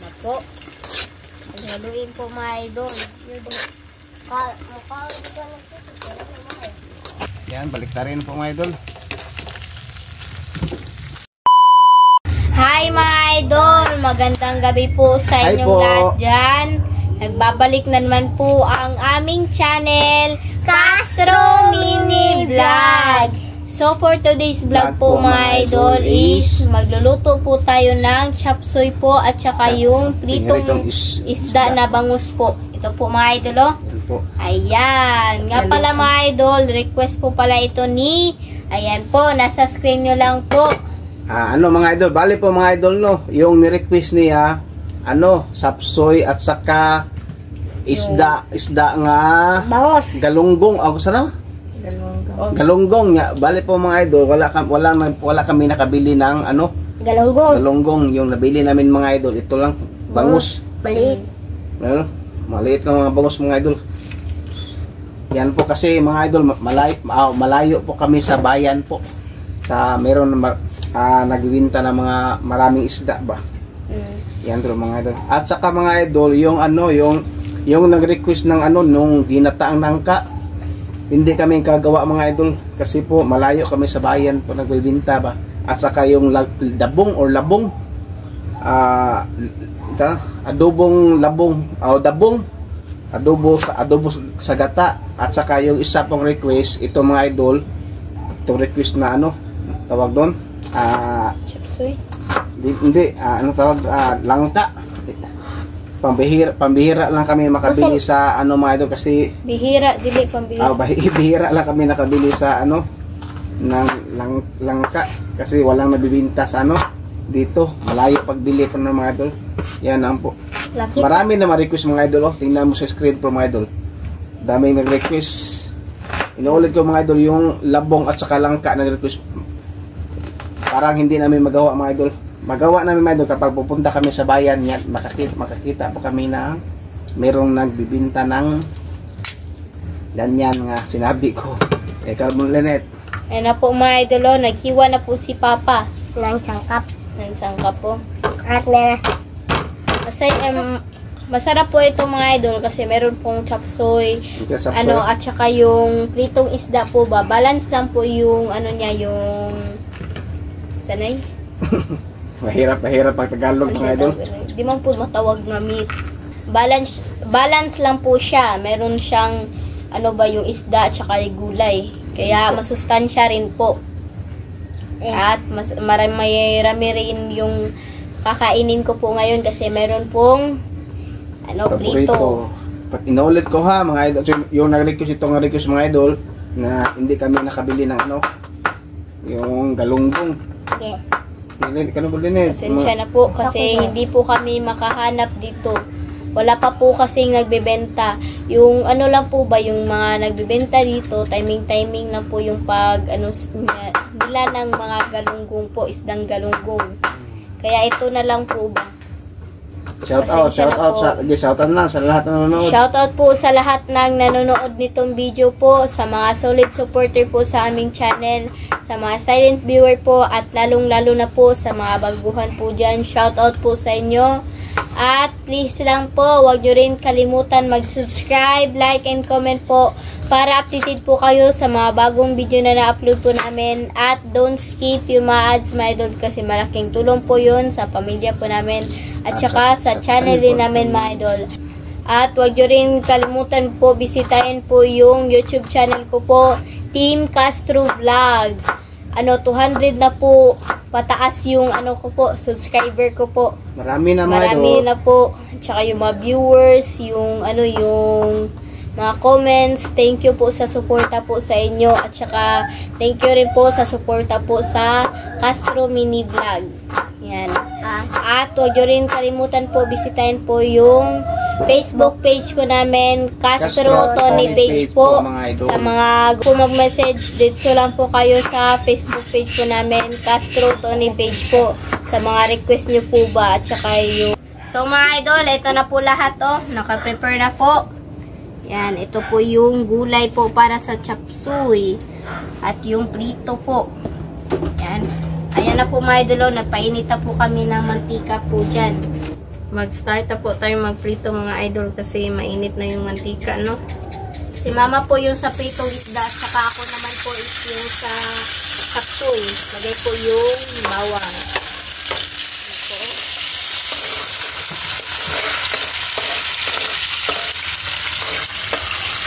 na po. Haluin po mga idol. Yan, baliktarin po mga idol. Hi mga idol! Magandang gabi po sa inyong lahat dyan. Nagbabalik na naman po ang aming channel, Castro Mini Vlog. So for today's vlog po mga idol is magluluto po tayo ng chop suey po at saka yung pritong isda na bangus po. Ito po mga idol oh. Ayan. Nga pala mga idol, request po pala ito ni, ayan po, nasa screen nyo lang po. Ano mga idol, bali po mga idol no, yung ni-request niya, chop suey at saka isda nga bangus. Galunggong, sana? Galunggong nga, bali po mga idol, wala kami nakabili ng galunggong, yung nabili namin mga idol, ito lang, bangus. Maliit. Maliit lang mga bangus mga idol. Yan po kasi mga idol, malayo po kami sa bayan po. Meron nagbibenta ng mga maraming isda ba. Yan po mga idol. At saka mga idol, yung nag-request ng nung ginataang nangka. Hindi kami kagawa mga idol kasi po malayo kami sa bayan po nagbibenta ba. At saka yung dabong or labong, adobong labong o dabong, adobo sa gata. At saka yung isa pong request, ito mga idol, itong request na tawag doon, Chop suey? Hindi, langka. Pambihira lang kami makabili sa mga idol kasi Bihira, dili pambihira. Bihira lang kami nakabili sa ng langka kasi walang nabibinta sa dito. Malayo pagbili po ng mga idol. Yan ang po. Laki. Marami na ma-request mga idol. Tingnan mo sa screen po mga idol. Daming nag-request. Inuulit ko mga idol yung labong at saka langka nag-request. Parang hindi namin magawa mga idol. Magawa namin mga idol kapag pupunta kami sa bayan yan, makakita po kami na merong nagbibinta ng ganyan nga sinabi ko. Ikaw mo Lenet. Ayan na po mga idol, naghiwa na po si Papa ng sangkap. Ng sangkap po. At masarap po ito mga idol kasi meron pong chop suey, at saka yung pritong isda po ba. Balance lang po yung yung sanay. Mahirap pag Tagalog mga idol. Di man po matawag nga meat. Balance lang po siya. Meron siyang yung isda at saka gulay. Kaya masustansya rin po. At marami rin yung kakainin ko po ngayon kasi meron pong prito. Inulit ko ha mga idol. Yung nag-request itong request mga idol na hindi kami nakabili ng yung galunggong. Yeah. Pasensya na po kasi hindi po kami makahanap dito. Wala pa po kasing nagbebenta. Yung lang po ba yung mga nagbebenta dito, timing lang po yung pag nila ng mga galunggong po, isdang galunggong. Kaya ito na lang po ba. Shout out lang sa lahat ng nanonood. Shout out po sa lahat ng nanonood nitong video po, sa mga solid supporter po sa aming channel, sa mga silent viewer po, at lalong-lalo na po sa mga baguhan po dyan. Shout out po sa inyo. At please lang po, huwag nyo rin kalimutan mag-subscribe, like, and comment po para updated po kayo sa mga bagong video na na-upload po namin. At don't skip yung mga ads mga idol kasi malaking tulong po yun sa pamilya po namin at saka sa channel din namin mga idol. At huwag nyo rin kalimutan po bisitahin po yung YouTube channel ko po, Team Castro Vlog. 200 na po pataas yung ko po, subscriber ko po. Marami na po. Tsaka yung mga viewers, yung yung mga comments. Thank you po sa suporta po sa inyo. At saka thank you rin po sa suporta po sa Castro Mini Vlog. Yan. At huwag nyo rin kalimutan po bisitahin po yung Facebook page ko namin, Castro Tony page po. Sa mga mag-message, dito lang po kayo sa Facebook page po namin, Castro Tony page po. Sa mga request nyo po ba, at saka yung... So mga idol, ito na po lahat naka-prepare na po. Yan, ito po yung gulay po para sa chop suey. At yung prito po. Yan. Ayan na po mga idol, nagpainita po kami ng mantika po dyan. mag-start na po tayo magprito mga idol kasi mainit na yung mantika, no? Si mama po yung sa pritong isda, saka ako naman po is yung sa kaktoy. Lagay po yung bawang. Ito.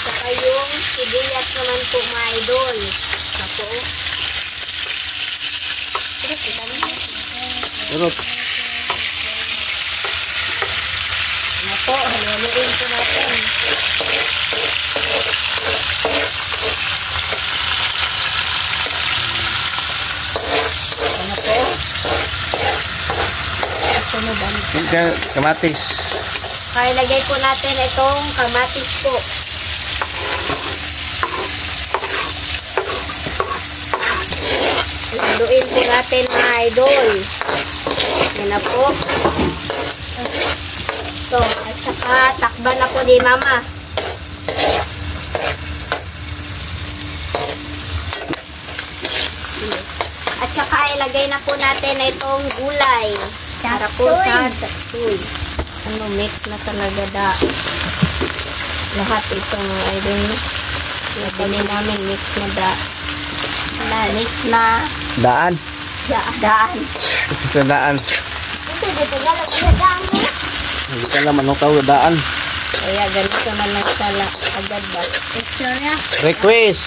Saka yung sibuyas naman po mga idol. Ito. Urot. Ano po, haluin po natin. Ano po? Sunod ano po? Kamatis. Kaya lagay po natin itong kamatis po. Haluin po natin mga idol. Yan na po. So, at saka takban na po ni mama. At saka ilagay na po natin itong gulay. Para po sa tatsuy. Ano, mix na talaga lahat itong idol. Nabili namin mix na mix na Daan. daan. Ito daan. Ito, dito galang na daan mo. Hindi ka lang manukaw daan. Kaya ganito na lang sala agad ba? Istorya. Request.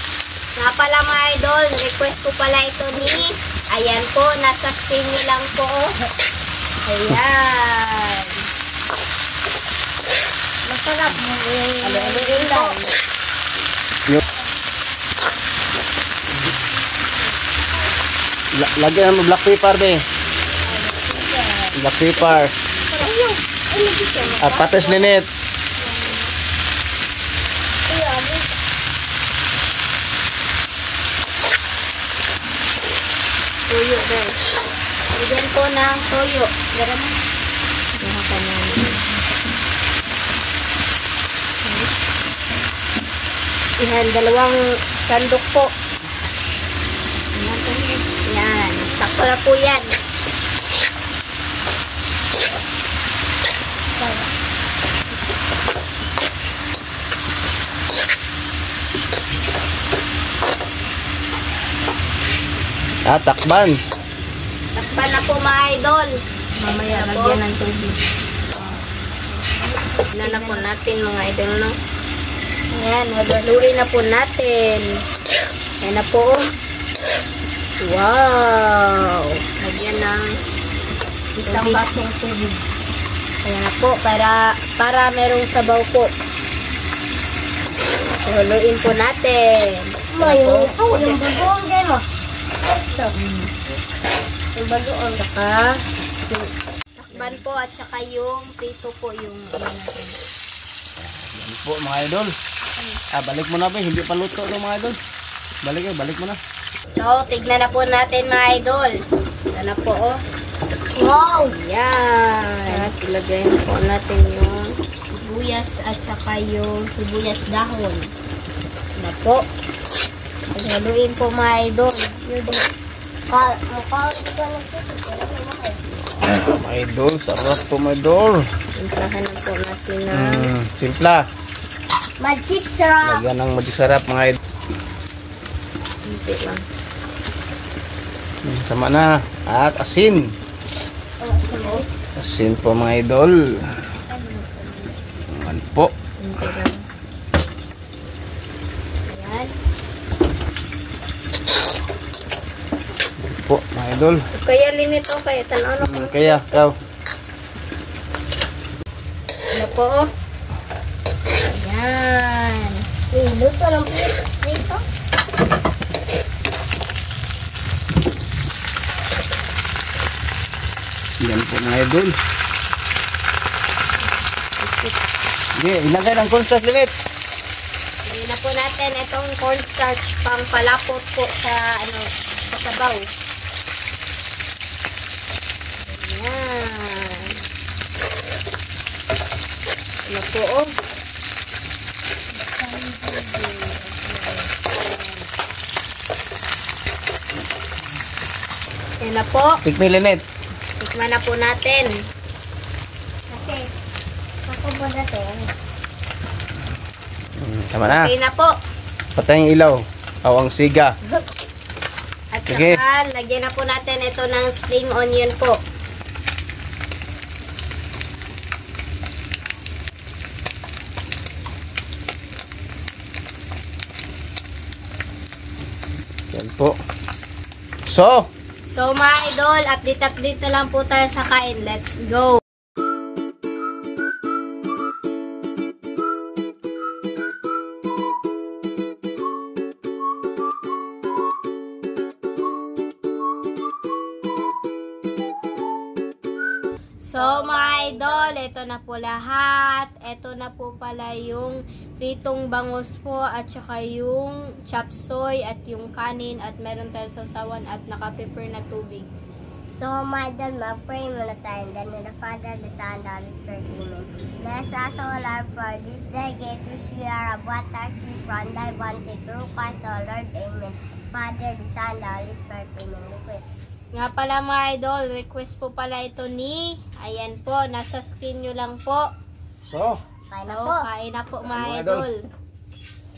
Nga pala mga idol, request ko pala ito ni, ayan po, nasa screen nyo lang po. Ayan. Masarap mo. Aluin po. Lagyan mo black pepper, be. Black pepper. At patis linit. Tuyo guys. Bigyan po ng tuyo. Gara mo. Yan, dalawang sandok po. Yan. Sakto na po yan. Takban. Takpan na po mga idol. Mamaya lagyan ng tubig. Tignan na po natin mga idol, no? Ayan, waluin na po natin. Ayan na po. Wow! Lagyan ng isang basong tubig. Ayan na po, para merong sabaw po. Waluin po natin. Yung bagoong din mo. Ito. Yung bagoong. Saka takban po at saka yung prito po yung natin. Yan po mga idol. Balik mo na, be. Hindi pa luto ito mga idol. Balik mo na. So, tignan na po natin mga idol. Ito na po, oh. Wow! Yan. At ilagay na po natin yung sibuyas at saka yung sibuyas dahon. Ito na po. Haluin po mga idol. Mga idol, sarap po mga idol. Simplahan na po natin na Simpla. magic sarap. Lagyan ng magic sarap mga idol. Hindi lang. Sama na. At asin. Asin po mga idol. Ayan po. Hindi lang. Ayan. Ayan po mga idol. Kaya linito, kaya tanaw na po. Kaya, ikaw. Ano po? Ayan. Luto lang po dito. Yan po mga idol. Sige, ilagay ng cornstarch limit. Lagyan na po natin itong cornstarch pang palapot po sa sa sabaw. Ayan. Ano po, oh. Yan na po. Tikmi linit. Tikman na po natin. Okay. po natin. Tama na. Okay na po. Patay yung ilaw. O, ang siga. At Sige. saka, lagyan na po natin ito ng spring onion po. Yan po. So, Mga idol, update na lang po tayo sa kain. Let's go! Mga idol, ito na po lahat. Ito na po pala yung pritong bangus po at saka yung chop suey at yung kanin at meron tayong sasawan at naka-pepper na tubig. Mga idol, mag-pray muna tayo. In the name of the Father, the Son, and the Holy Spirit. Amen. Bless us, O Lord, for this day. Get to share of what us from thy bounty through Christ, O Lord. Amen. Father, the Son, and the Holy Spirit. Amen. Request. Nga pala mga idol, request po pala ito ni, ayan po, nasa screen nyo lang po. so, Kain na po. Kain na po mga idol.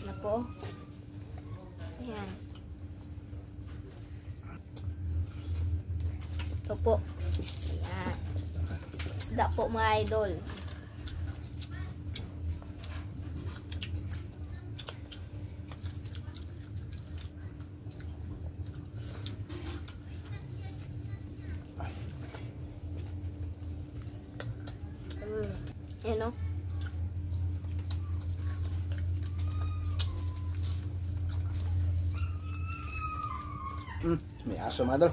Na po. Ayan. Ito po. Ayan. Isda po mga idol. Ayan o. may aso mga idol.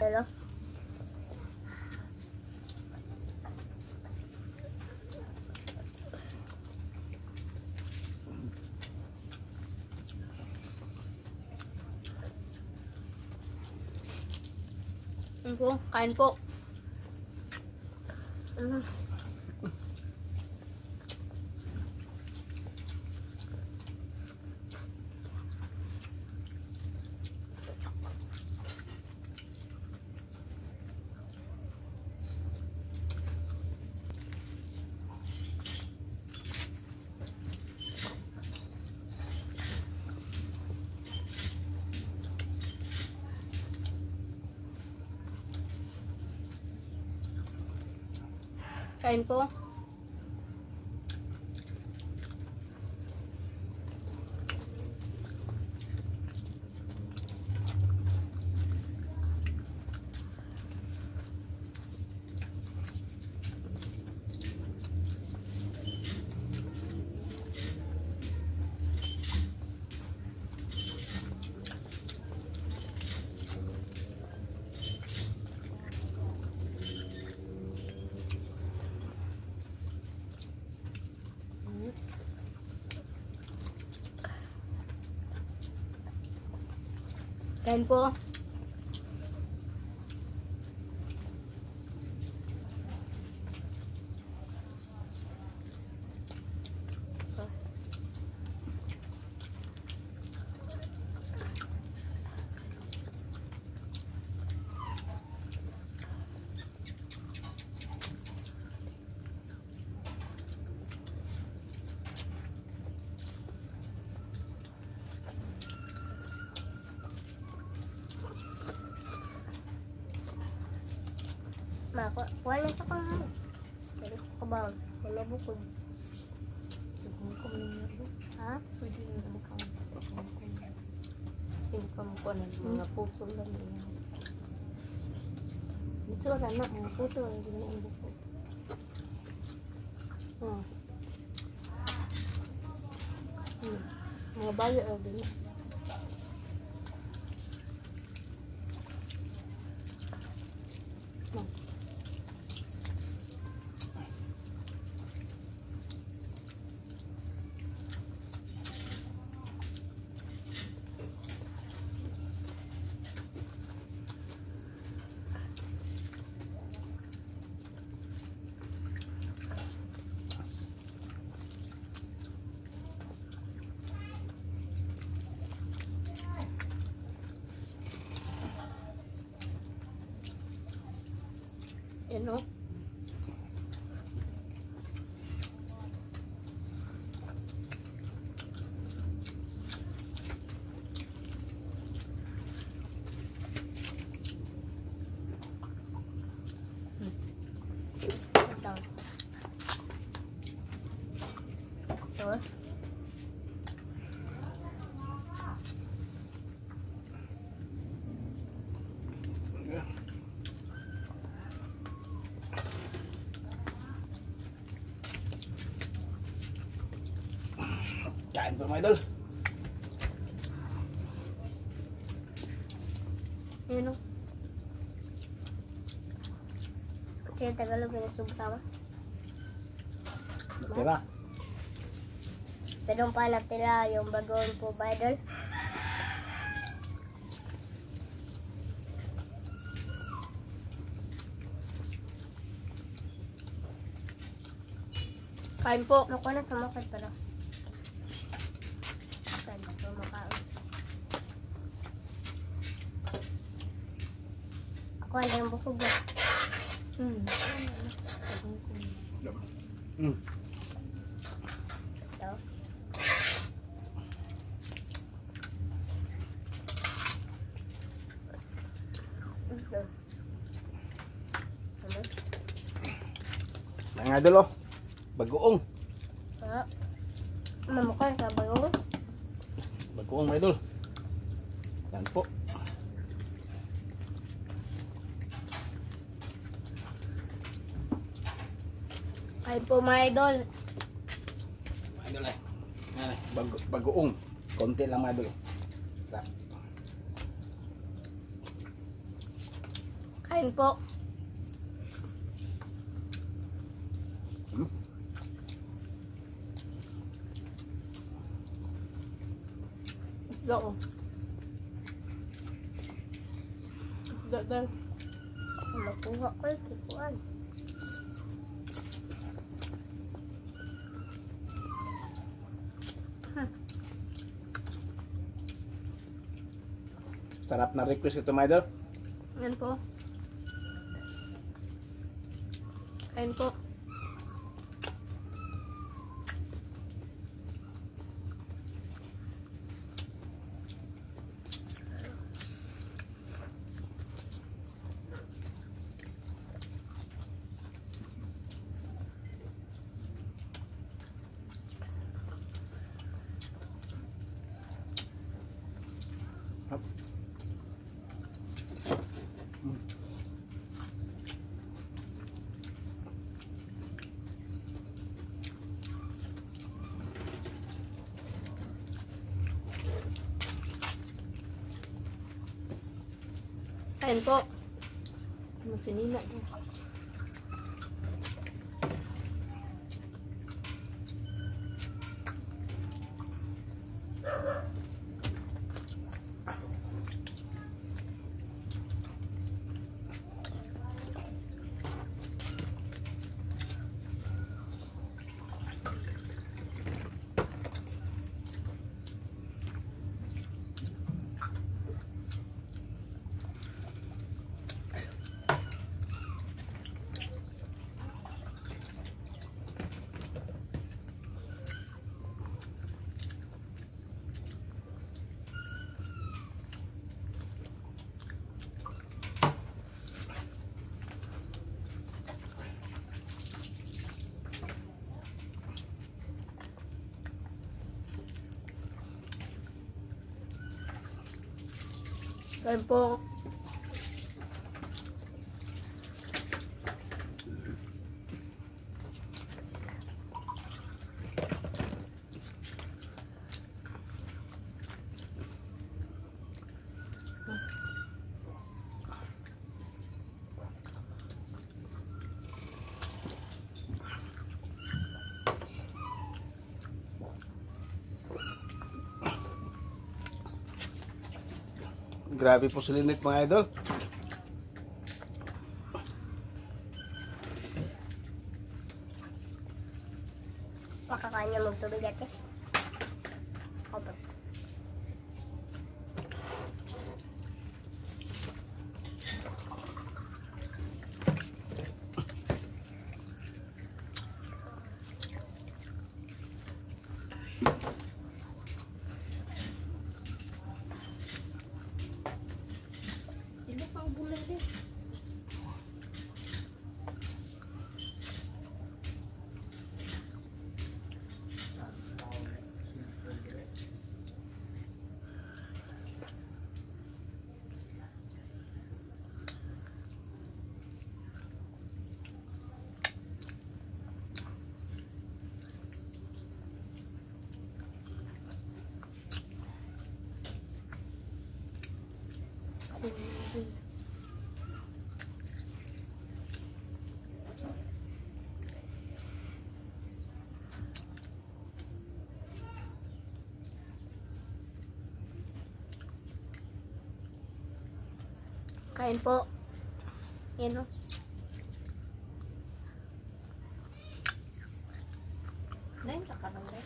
Hello? Po, kain po. Kain po. Kain po. Wala sa kang pero ko ba? Wala bukod. Ha? Pwede na bukod. Income ko na mga puto lang yan. Ito na mga puto lang din yung bukod. Mga bayo lang din. Yan o. Ito. Kain po mga idol. Yan o. Kaya Tagalog na subtama. Tira. Pero pala tila yung bagoong po ba, idol? Kain po. Ako na sumakit pala. Kain na po makaon. Ako na yung bukog ba? Ito. Ito. Ano? Mga idol oh. Bagoong. Mamukha ka bagong? Bagoong mga idol. Yan po. Kain po mga idol. Mga idol eh. Yan eh. Bagoong. Konti lang mga idol eh. Sarap. Kain po. Oo. Dadal. Makuha ko yung kikuan. Sarap na request ito mga idol. Yan po. Kain po. Kain po. Masinina po. Kain po. Grabe po sulinit mga idol. Pakakain niya magtubig ate. Opo. Kain po. Yan o. Nain ka ka lang rin.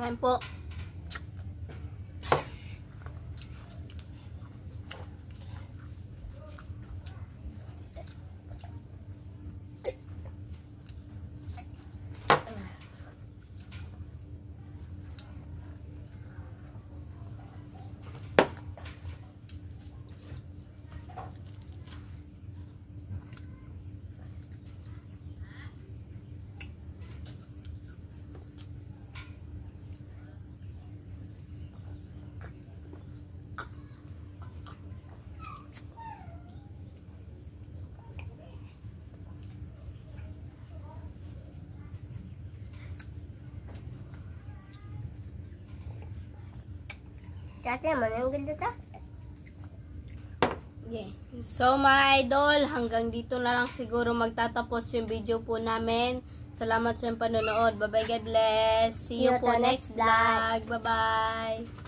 Kain po. Dati naman yung ganda ta. Yeah. So mga idol, hanggang dito na lang siguro magtatapos yung video po namin. Salamat sa panonood. Bye bye, God bless. See you po next vlog. Bye bye.